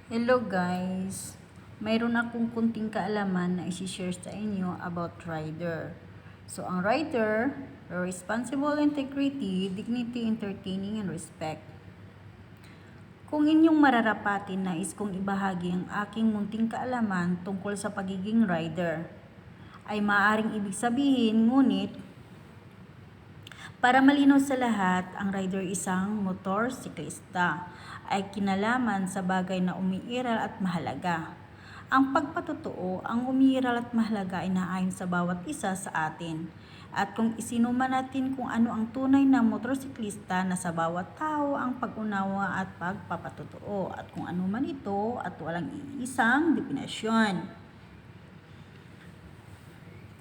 Hello guys! Mayroon akong kunting kaalaman na isi-share sa inyo about rider. So, ang rider, responsible integrity, dignity, entertaining, and respect. Kung inyong mararapatin, nais kong ibahagi ang aking munting kaalaman tungkol sa pagiging rider. Ay maaaring ibig sabihin, ngunit para malinaw sa lahat, ang rider isang motorsiklista ay kinalaman sa bagay na umiiral at mahalaga. Ang pagpatotoo, ang umiiral at mahalaga ay naayon sa bawat isa sa atin. At kung isinuman natin kung ano ang tunay na motorsiklista, na sa bawat tao ang pag-unawa at pagpapatotoo. At kung ano man ito at walang iisang definasyon.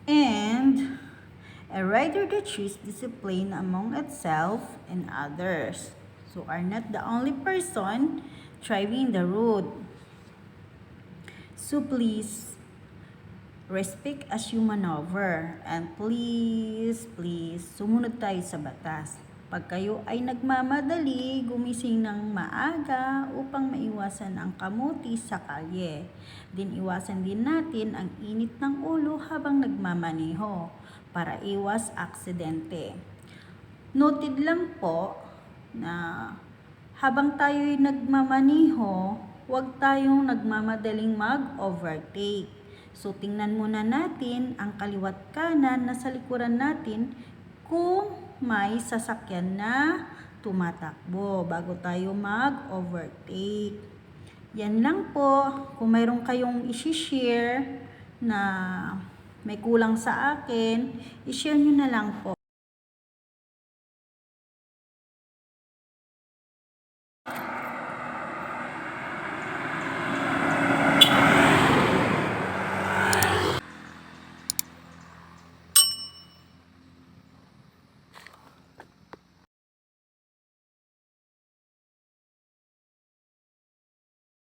And a rider that chooses discipline among itself and others. So are not the only person driving the road. So please, respect as you maneuver. And please, sumunod tayo sa batas. Pag kayo ay nagmamadali, gumising ng maaga upang maiwasan ang kamuti sa kalye. Din iwasan din natin ang init ng ulo habang nagmamaneho para iwas aksidente. Noted lang po na habang tayo'y nagmamaniho, huwag tayong nagmamadaling mag-overtake. So, tingnan muna natin ang kaliwat kanan na sa likuran natin kung may sasakyan na tumatakbo bago tayo mag-overtake. Yan lang po. Kung mayroon kayong isi-share na may kulang sa akin, i-share nyo na lang po.